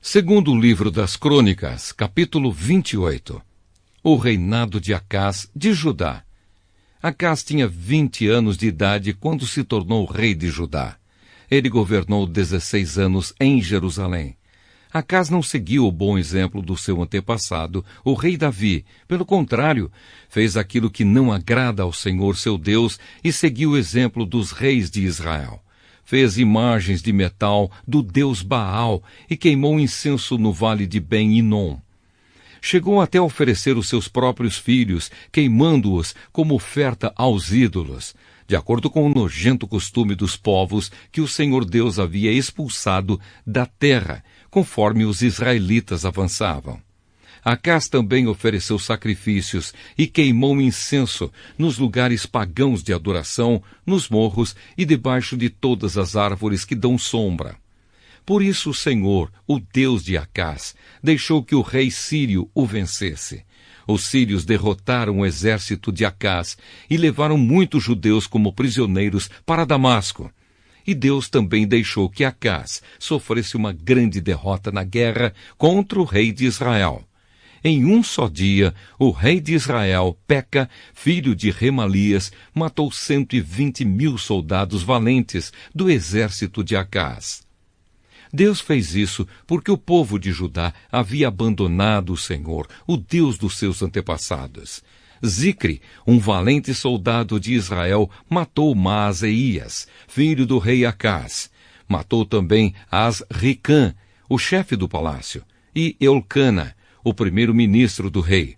Segundo o livro das Crônicas, capítulo 28. O reinado de Acás de Judá. Acás tinha 20 anos de idade quando se tornou rei de Judá. Ele governou 16 anos em Jerusalém. Acás não seguiu o bom exemplo do seu antepassado, o rei Davi. Pelo contrário, fez aquilo que não agrada ao Senhor seu Deus e seguiu o exemplo dos reis de Israel. Fez imagens de metal do deus Baal e queimou incenso no vale de Ben-Hinom. Chegou até a oferecer os seus próprios filhos, queimando-os como oferta aos ídolos, de acordo com o nojento costume dos povos que o Senhor Deus havia expulsado da terra, conforme os israelitas avançavam. Acás também ofereceu sacrifícios e queimou incenso nos lugares pagãos de adoração, nos morros e debaixo de todas as árvores que dão sombra. Por isso o Senhor, o Deus de Acás, deixou que o rei sírio o vencesse. Os sírios derrotaram o exército de Acás e levaram muitos judeus como prisioneiros para Damasco. E Deus também deixou que Acás sofresse uma grande derrota na guerra contra o rei de Israel. Em um só dia, o rei de Israel, Peca, filho de Remalias, matou 120.000 soldados valentes do exército de Acás. Deus fez isso porque o povo de Judá havia abandonado o Senhor, o Deus dos seus antepassados. Zicre, um valente soldado de Israel, matou Maaseias, filho do rei Acás. Matou também Asricã, o chefe do palácio, e Eucana, o primeiro-ministro do rei.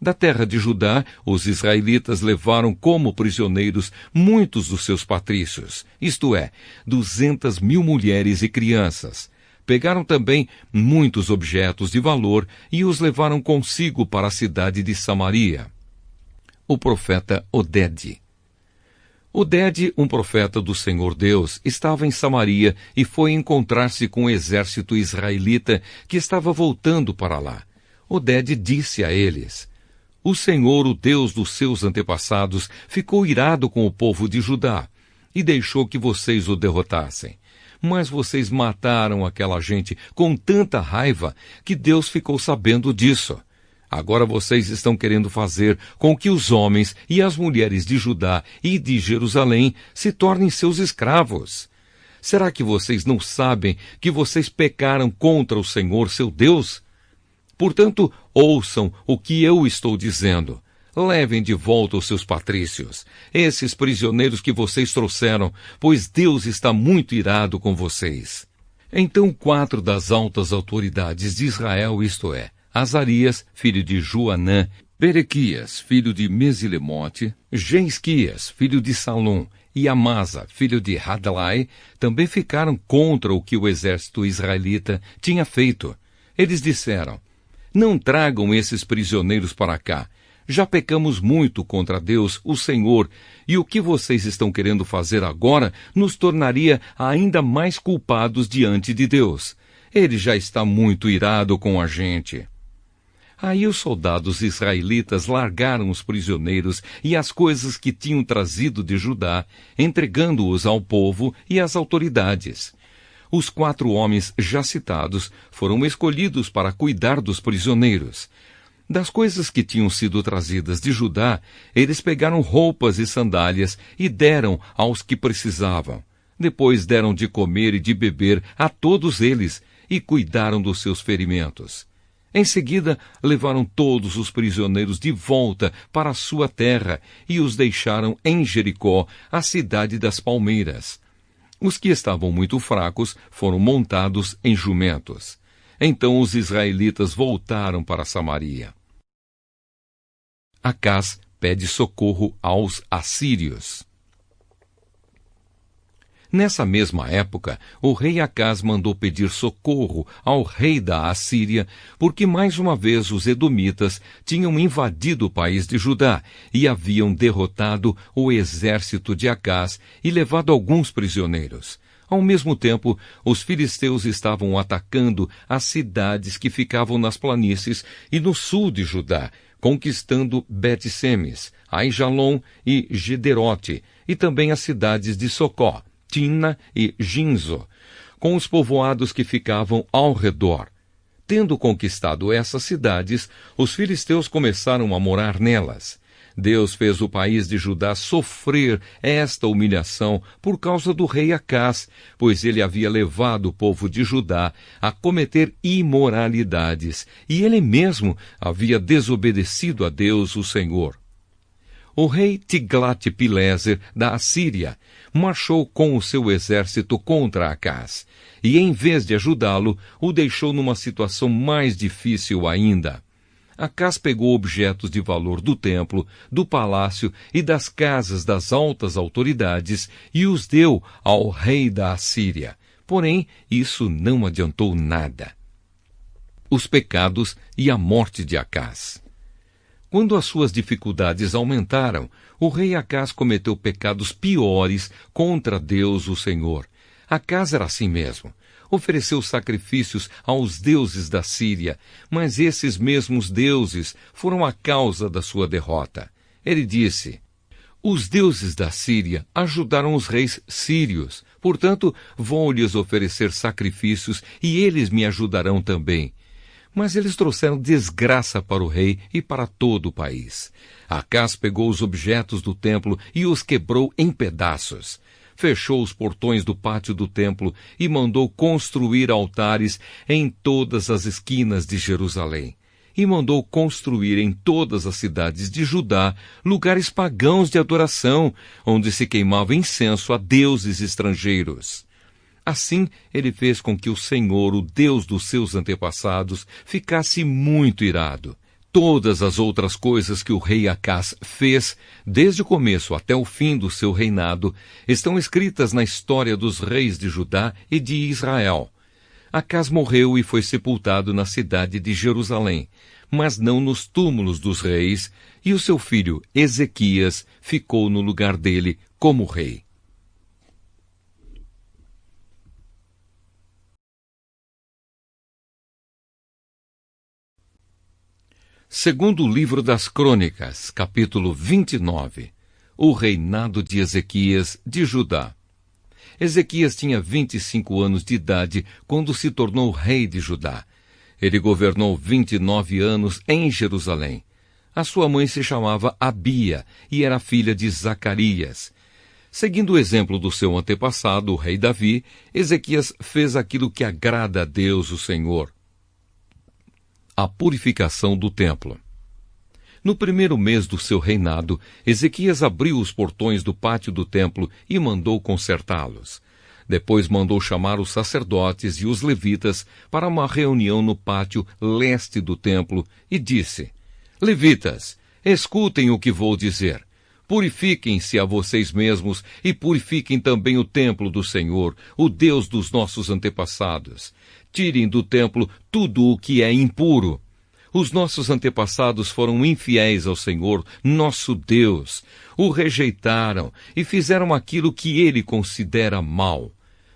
Da terra de Judá, os israelitas levaram como prisioneiros muitos dos seus patrícios, isto é, 200.000 mulheres e crianças. Pegaram também muitos objetos de valor e os levaram consigo para a cidade de Samaria. O profeta Oded. Oded, um profeta do Senhor Deus, estava em Samaria e foi encontrar-se com o exército israelita que estava voltando para lá. Oded disse a eles: O Senhor, o Deus dos seus antepassados, ficou irado com o povo de Judá e deixou que vocês o derrotassem. Mas vocês mataram aquela gente com tanta raiva que Deus ficou sabendo disso. Agora vocês estão querendo fazer com que os homens e as mulheres de Judá e de Jerusalém se tornem seus escravos. Será que vocês não sabem que vocês pecaram contra o Senhor, seu Deus? Portanto, ouçam o que eu estou dizendo. Levem de volta os seus patrícios, esses prisioneiros que vocês trouxeram, pois Deus está muito irado com vocês. Então 4 das altas autoridades de Israel, isto é, Azarias, filho de Joanã, Berequias, filho de Mesilemote, Geisquias, filho de Salom, e Amasa, filho de Hadlai, também ficaram contra o que o exército israelita tinha feito. Eles disseram: Não tragam esses prisioneiros para cá. Já pecamos muito contra Deus, o Senhor, e o que vocês estão querendo fazer agora nos tornaria ainda mais culpados diante de Deus. Ele já está muito irado com a gente. Aí os soldados israelitas largaram os prisioneiros e as coisas que tinham trazido de Judá, entregando-os ao povo e às autoridades. Os 4 homens já citados foram escolhidos para cuidar dos prisioneiros. Das coisas que tinham sido trazidas de Judá, eles pegaram roupas e sandálias e deram aos que precisavam. Depois deram de comer e de beber a todos eles e cuidaram dos seus ferimentos. Em seguida, levaram todos os prisioneiros de volta para a sua terra e os deixaram em Jericó, a cidade das palmeiras. Os que estavam muito fracos foram montados em jumentos. Então os israelitas voltaram para Samaria. Acás pede socorro aos assírios. Nessa mesma época, o rei Acás mandou pedir socorro ao rei da Assíria, porque mais uma vez os edomitas tinham invadido o país de Judá e haviam derrotado o exército de Acás e levado alguns prisioneiros. Ao mesmo tempo, os filisteus estavam atacando as cidades que ficavam nas planícies e no sul de Judá, conquistando Bet-Semes, Aijalon e Gederote, e também as cidades de Socó, Timna e Ginzo, com os povoados que ficavam ao redor. Tendo conquistado essas cidades, os filisteus começaram a morar nelas. Deus fez o país de Judá sofrer esta humilhação por causa do rei Acás, pois ele havia levado o povo de Judá a cometer imoralidades, e ele mesmo havia desobedecido a Deus, o Senhor. O rei Tiglat-Pileser, da Assíria, marchou com o seu exército contra Acás, e em vez de ajudá-lo, o deixou numa situação mais difícil ainda. Acás pegou objetos de valor do templo, do palácio e das casas das altas autoridades e os deu ao rei da Assíria. Porém, isso não adiantou nada. Os pecados e a morte de Acás. Quando as suas dificuldades aumentaram, o rei Acás cometeu pecados piores contra Deus, o Senhor. Acás era assim mesmo. Ofereceu sacrifícios aos deuses da Síria, mas esses mesmos deuses foram a causa da sua derrota. Ele disse: os deuses da Síria ajudaram os reis sírios, portanto, vou-lhes oferecer sacrifícios e eles me ajudarão também. Mas eles trouxeram desgraça para o rei e para todo o país. Acás pegou os objetos do templo e os quebrou em pedaços. Fechou os portões do pátio do templo e mandou construir altares em todas as esquinas de Jerusalém. E mandou construir em todas as cidades de Judá lugares pagãos de adoração, onde se queimava incenso a deuses estrangeiros. Assim, ele fez com que o Senhor, o Deus dos seus antepassados, ficasse muito irado. Todas as outras coisas que o rei Acás fez, desde o começo até o fim do seu reinado, estão escritas na história dos reis de Judá e de Israel. Acás morreu e foi sepultado na cidade de Jerusalém, mas não nos túmulos dos reis, e o seu filho Ezequias ficou no lugar dele como rei. Segundo o livro das Crônicas, capítulo 29, o reinado de Ezequias de Judá. Ezequias tinha 25 anos de idade quando se tornou rei de Judá. Ele governou 29 anos em Jerusalém. A sua mãe se chamava Abia e era filha de Zacarias. Seguindo o exemplo do seu antepassado, o rei Davi, Ezequias fez aquilo que agrada a Deus, o Senhor. A purificação do templo. No primeiro mês do seu reinado, Ezequias abriu os portões do pátio do templo e mandou consertá-los. Depois mandou chamar os sacerdotes e os levitas para uma reunião no pátio leste do templo e disse: Levitas, escutem o que vou dizer. Purifiquem-se a vocês mesmos e purifiquem também o templo do Senhor, o Deus dos nossos antepassados. Tirem do templo tudo o que é impuro. Os nossos antepassados foram infiéis ao Senhor, nosso Deus. O rejeitaram e fizeram aquilo que ele considera mal.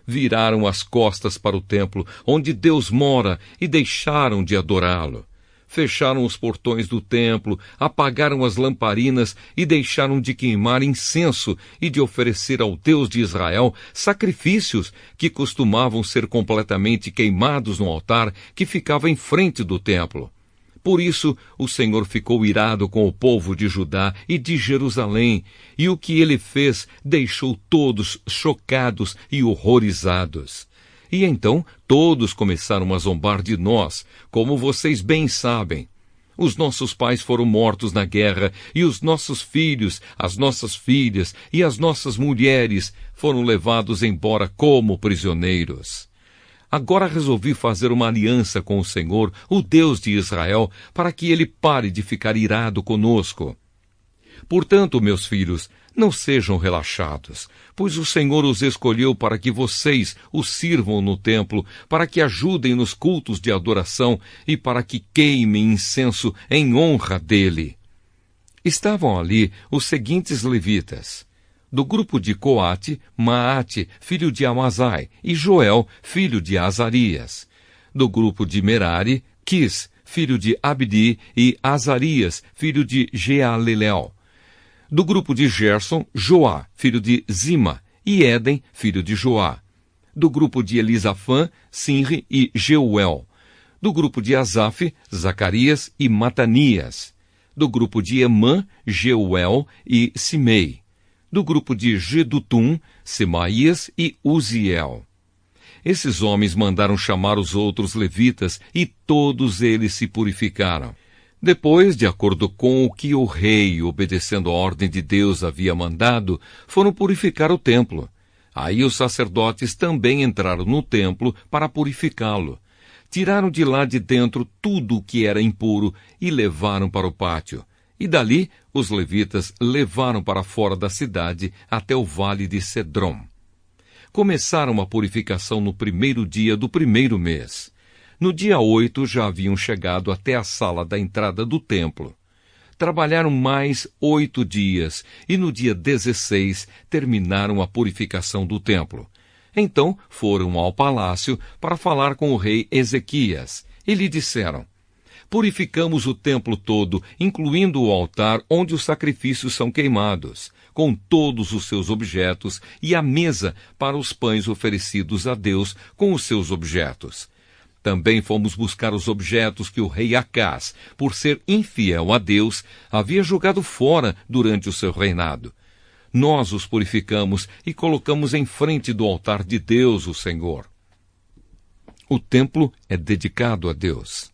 Viraram as costas para o templo, onde Deus mora, e deixaram de adorá-lo. Fecharam os portões do templo, apagaram as lamparinas e deixaram de queimar incenso e de oferecer ao Deus de Israel sacrifícios que costumavam ser completamente queimados no altar que ficava em frente do templo. Por isso, o Senhor ficou irado com o povo de Judá e de Jerusalém, e o que ele fez deixou todos chocados e horrorizados. E então todos começaram a zombar de nós, como vocês bem sabem. Os nossos pais foram mortos na guerra, e os nossos filhos, as nossas filhas e as nossas mulheres foram levados embora como prisioneiros. Agora resolvi fazer uma aliança com o Senhor, o Deus de Israel, para que ele pare de ficar irado conosco. Portanto, meus filhos, não sejam relaxados, pois o Senhor os escolheu para que vocês o sirvam no templo, para que ajudem nos cultos de adoração e para que queimem incenso em honra dele. Estavam ali os seguintes levitas: do grupo de Coate, Maate, filho de Amazai, e Joel, filho de Azarias. Do grupo de Merari, Quis, filho de Abdi, e Azarias, filho de Jealelel. Do grupo de Gerson, Joá, filho de Zima, e Éden, filho de Joá. Do grupo de Elisafã, Sinri e Jeuel. Do grupo de Asaf, Zacarias e Matanias. Do grupo de Emã, Jeuel e Simei. Do grupo de Jedutum, Semaías e Uziel. Esses homens mandaram chamar os outros levitas e todos eles se purificaram. Depois, de acordo com o que o rei, obedecendo a ordem de Deus, havia mandado, foram purificar o templo. Aí os sacerdotes também entraram no templo para purificá-lo. Tiraram de lá de dentro tudo o que era impuro e levaram para o pátio. E dali os levitas levaram para fora da cidade até o vale de Cedrom. Começaram a purificação no primeiro dia do primeiro mês. No dia 8 já haviam chegado até a sala da entrada do templo. Trabalharam mais 8 dias e no dia 16 terminaram a purificação do templo. Então foram ao palácio para falar com o rei Ezequias e lhe disseram: purificamos o templo todo, incluindo o altar onde os sacrifícios são queimados, com todos os seus objetos e a mesa para os pães oferecidos a Deus com os seus objetos. Também fomos buscar os objetos que o rei Acás, por ser infiel a Deus, havia jogado fora durante o seu reinado. Nós os purificamos e colocamos em frente do altar de Deus, o Senhor. O templo é dedicado a Deus.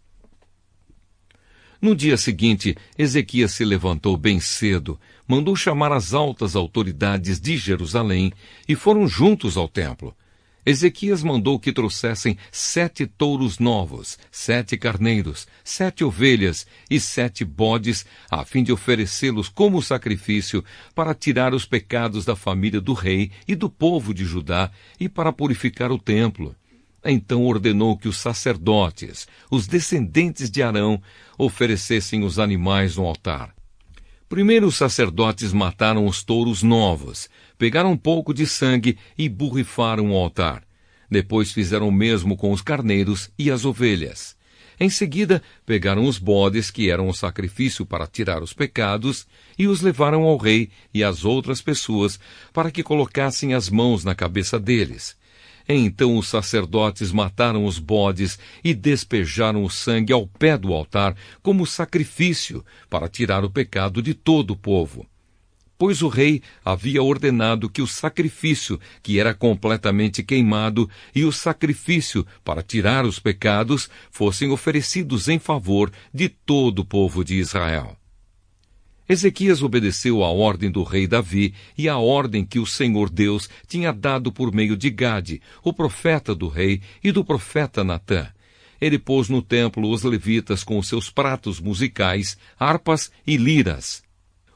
No dia seguinte, Ezequias se levantou bem cedo, mandou chamar as altas autoridades de Jerusalém e foram juntos ao templo. Ezequias mandou que trouxessem 7 touros novos, 7 carneiros, 7 ovelhas e 7 bodes, a fim de oferecê-los como sacrifício para tirar os pecados da família do rei e do povo de Judá e para purificar o templo. Então ordenou que os sacerdotes, os descendentes de Arão, oferecessem os animais no altar. Primeiro os sacerdotes mataram os touros novos, pegaram um pouco de sangue e borrifaram o altar. Depois fizeram o mesmo com os carneiros e as ovelhas. Em seguida, pegaram os bodes, que eram o sacrifício para tirar os pecados, e os levaram ao rei e às outras pessoas, para que colocassem as mãos na cabeça deles. Então os sacerdotes mataram os bodes e despejaram o sangue ao pé do altar como sacrifício para tirar o pecado de todo o povo. Pois o rei havia ordenado que o sacrifício, que era completamente queimado, e o sacrifício para tirar os pecados fossem oferecidos em favor de todo o povo de Israel. Ezequias obedeceu à ordem do rei Davi e à ordem que o Senhor Deus tinha dado por meio de Gade, o profeta do rei, e do profeta Natã. Ele pôs no templo os levitas com os seus pratos musicais, harpas e liras.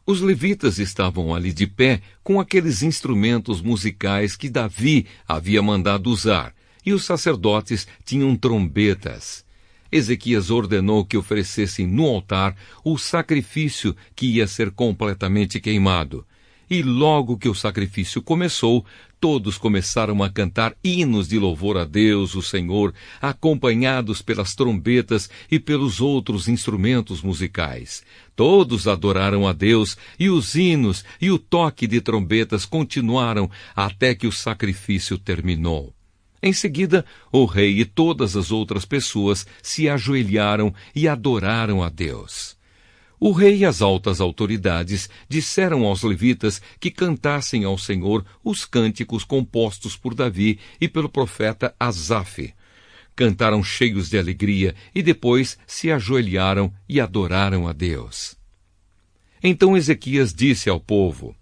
Os levitas estavam ali de pé com aqueles instrumentos musicais que Davi havia mandado usar, e os sacerdotes tinham trombetas. Ezequias ordenou que oferecessem no altar o sacrifício que ia ser completamente queimado. E logo que o sacrifício começou, todos começaram a cantar hinos de louvor a Deus, o Senhor, acompanhados pelas trombetas e pelos outros instrumentos musicais. Todos adoraram a Deus, e os hinos e o toque de trombetas continuaram até que o sacrifício terminou. Em seguida, o rei e todas as outras pessoas se ajoelharam e adoraram a Deus. O rei e as altas autoridades disseram aos levitas que cantassem ao Senhor os cânticos compostos por Davi e pelo profeta Asaf. Cantaram cheios de alegria e depois se ajoelharam e adoraram a Deus. Então Ezequias disse ao povo: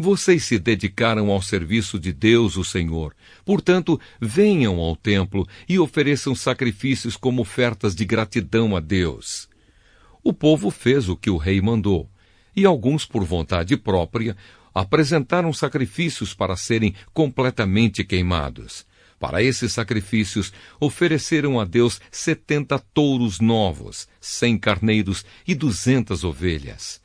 vocês se dedicaram ao serviço de Deus, o Senhor. Portanto, venham ao templo e ofereçam sacrifícios como ofertas de gratidão a Deus. O povo fez o que o rei mandou, e alguns, por vontade própria, apresentaram sacrifícios para serem completamente queimados. Para esses sacrifícios, ofereceram a Deus 70 touros novos, 100 carneiros e 200 ovelhas.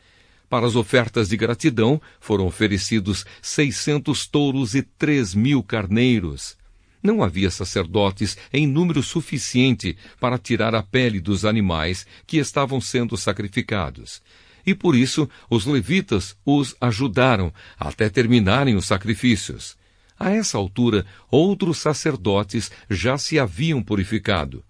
Para as ofertas de gratidão, foram oferecidos 600 touros e 3.000 carneiros. Não havia sacerdotes em número suficiente para tirar a pele dos animais que estavam sendo sacrificados. E por isso, os levitas os ajudaram até terminarem os sacrifícios. A essa altura, outros sacerdotes já se haviam purificado.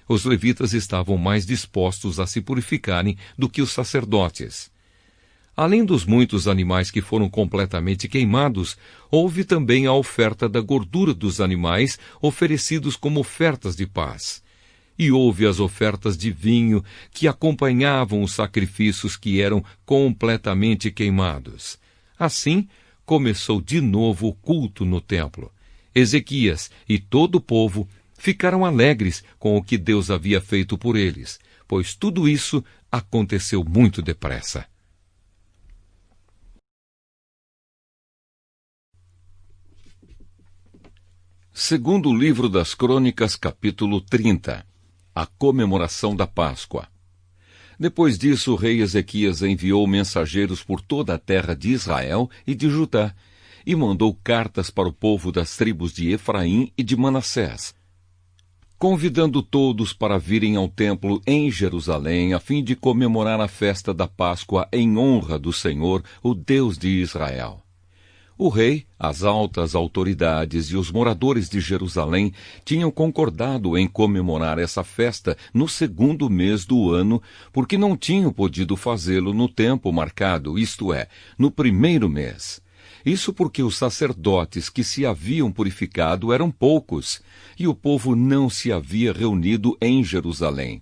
Os levitas estavam mais dispostos a se purificarem do que os sacerdotes. Além dos muitos animais que foram completamente queimados, houve também a oferta da gordura dos animais oferecidos como ofertas de paz. E houve as ofertas de vinho que acompanhavam os sacrifícios que eram completamente queimados. Assim, começou de novo o culto no templo. Ezequias e todo o povo ficaram alegres com o que Deus havia feito por eles, pois tudo isso aconteceu muito depressa. Segundo o livro das Crônicas, capítulo 30. A comemoração da Páscoa. Depois disso, o rei Ezequias enviou mensageiros por toda a terra de Israel e de Judá, e mandou cartas para o povo das tribos de Efraim e de Manassés, convidando todos para virem ao templo em Jerusalém, a fim de comemorar a festa da Páscoa em honra do Senhor, o Deus de Israel. O rei, as altas autoridades e os moradores de Jerusalém tinham concordado em comemorar essa festa no segundo mês do ano, porque não tinham podido fazê-lo no tempo marcado, isto é, no primeiro mês. Isso porque os sacerdotes que se haviam purificado eram poucos, e o povo não se havia reunido em Jerusalém.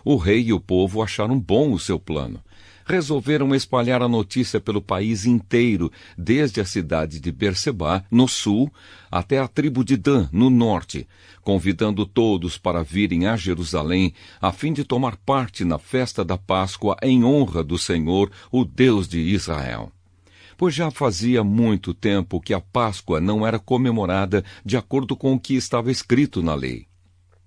O rei e o povo acharam bom o seu plano. Resolveram espalhar a notícia pelo país inteiro, desde a cidade de Berseba, no sul, até a tribo de Dan, no norte, convidando todos para virem a Jerusalém, a fim de tomar parte na festa da Páscoa em honra do Senhor, o Deus de Israel. Pois já fazia muito tempo que a Páscoa não era comemorada de acordo com o que estava escrito na lei.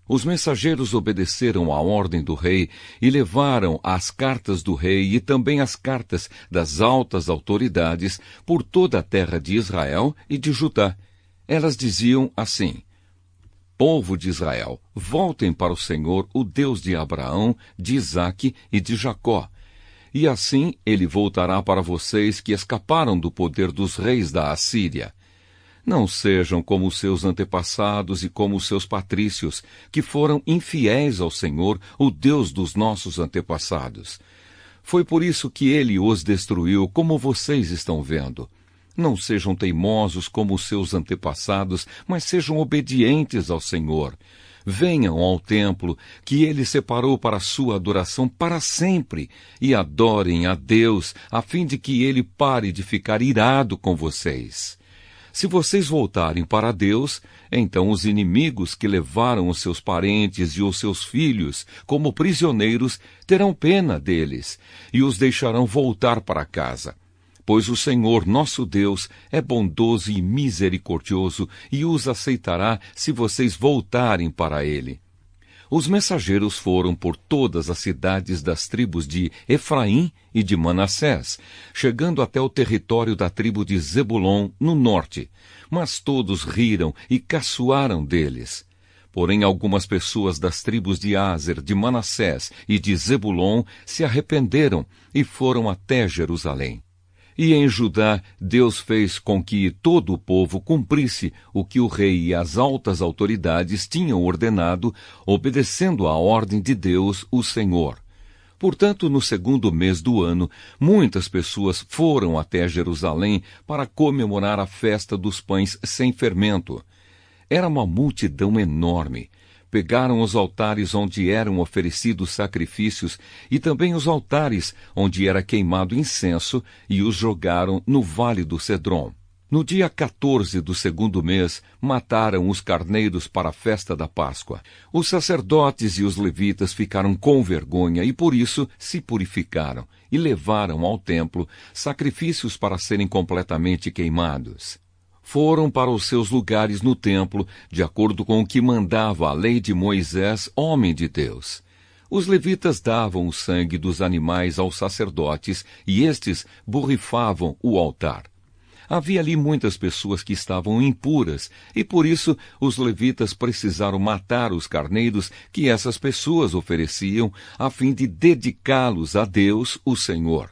Os mensageiros obedeceram à ordem do rei e levaram as cartas do rei e também as cartas das altas autoridades por toda a terra de Israel e de Judá. Elas diziam assim: Povo de Israel, voltem para o Senhor, o Deus de Abraão, de Isaque e de Jacó. E assim ele voltará para vocês que escaparam do poder dos reis da Assíria. Não sejam como os seus antepassados e como os seus patrícios, que foram infiéis ao Senhor, o Deus dos nossos antepassados. Foi por isso que ele os destruiu, como vocês estão vendo. Não sejam teimosos como os seus antepassados, mas sejam obedientes ao Senhor. Venham ao templo que ele separou para a sua adoração para sempre e adorem a Deus, a fim de que ele pare de ficar irado com vocês. Se vocês voltarem para Deus, então os inimigos que levaram os seus parentes e os seus filhos como prisioneiros terão pena deles e os deixarão voltar para casa. Pois o Senhor, nosso Deus, é bondoso e misericordioso e os aceitará se vocês voltarem para Ele. Os mensageiros foram por todas as cidades das tribos de Efraim e de Manassés, chegando até o território da tribo de Zebulon, no norte. Mas todos riram e caçoaram deles. Porém, algumas pessoas das tribos de Aser, de Manassés e de Zebulon se arrependeram e foram até Jerusalém. E em Judá, Deus fez com que todo o povo cumprisse o que o rei e as altas autoridades tinham ordenado, obedecendo à ordem de Deus, o Senhor. Portanto, no segundo mês do ano, muitas pessoas foram até Jerusalém para comemorar a festa dos pães sem fermento. Era uma multidão enorme. Pegaram os altares onde eram oferecidos sacrifícios e também os altares onde era queimado incenso e os jogaram no vale do Cedron. No dia 14 do segundo mês, mataram os carneiros para a festa da Páscoa. Os sacerdotes e os levitas ficaram com vergonha e por isso se purificaram e levaram ao templo sacrifícios para serem completamente queimados. Foram para os seus lugares no templo, de acordo com o que mandava a lei de Moisés, homem de Deus. Os levitas davam o sangue dos animais aos sacerdotes e estes borrifavam o altar. Havia ali muitas pessoas que estavam impuras, e por isso os levitas precisaram matar os carneiros que essas pessoas ofereciam, a fim de dedicá-los a Deus, o Senhor.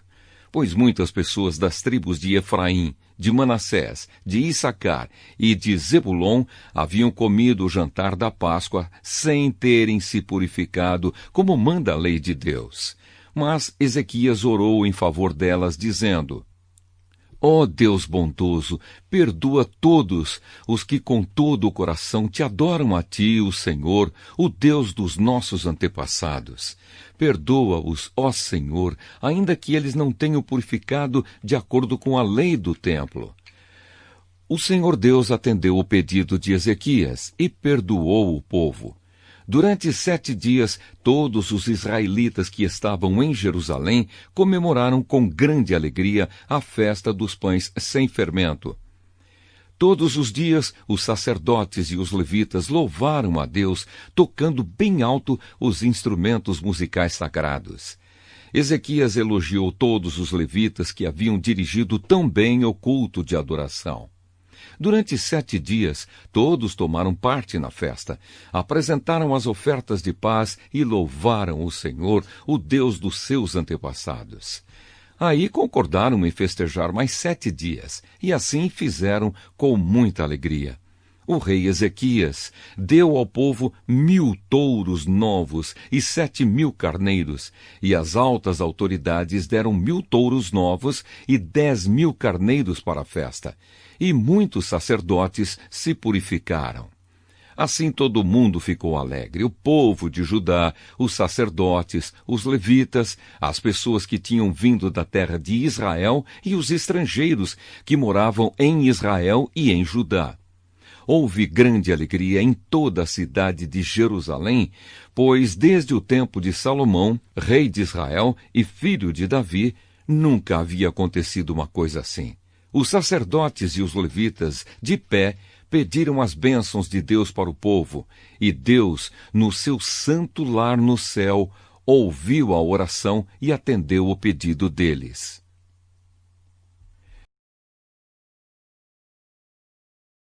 Pois muitas pessoas das tribos de Efraim, de Manassés, de Issacar e de Zebulon haviam comido o jantar da Páscoa sem terem se purificado, como manda a lei de Deus. Mas Ezequias orou em favor delas, dizendo: Ó Deus bondoso, perdoa todos os que com todo o coração te adoram a ti, o Senhor, o Deus dos nossos antepassados. Perdoa-os, ó Senhor, ainda que eles não tenham purificado de acordo com a lei do templo. O Senhor Deus atendeu o pedido de Ezequias e perdoou o povo. Durante 7 dias, todos os israelitas que estavam em Jerusalém comemoraram com grande alegria a festa dos pães sem fermento. Todos os dias, os sacerdotes e os levitas louvaram a Deus, tocando bem alto os instrumentos musicais sagrados. Ezequias elogiou todos os levitas que haviam dirigido tão bem o culto de adoração. Durante 7 dias, todos tomaram parte na festa, apresentaram as ofertas de paz e louvaram o Senhor, o Deus dos seus antepassados. Aí concordaram em festejar mais 7 dias, e assim fizeram com muita alegria. O rei Ezequias deu ao povo 1.000 touros novos e 7.000 carneiros, e as altas autoridades deram 1.000 touros novos e 10.000 carneiros para a festa. E muitos sacerdotes se purificaram. Assim todo mundo ficou alegre, o povo de Judá, os sacerdotes, os levitas, as pessoas que tinham vindo da terra de Israel e os estrangeiros que moravam em Israel e em Judá. Houve grande alegria em toda a cidade de Jerusalém, pois desde o tempo de Salomão, rei de Israel e filho de Davi, nunca havia acontecido uma coisa assim. Os sacerdotes e os levitas, de pé, pediram as bênçãos de Deus para o povo, e Deus, no seu santo lar no céu, ouviu a oração e atendeu o pedido deles.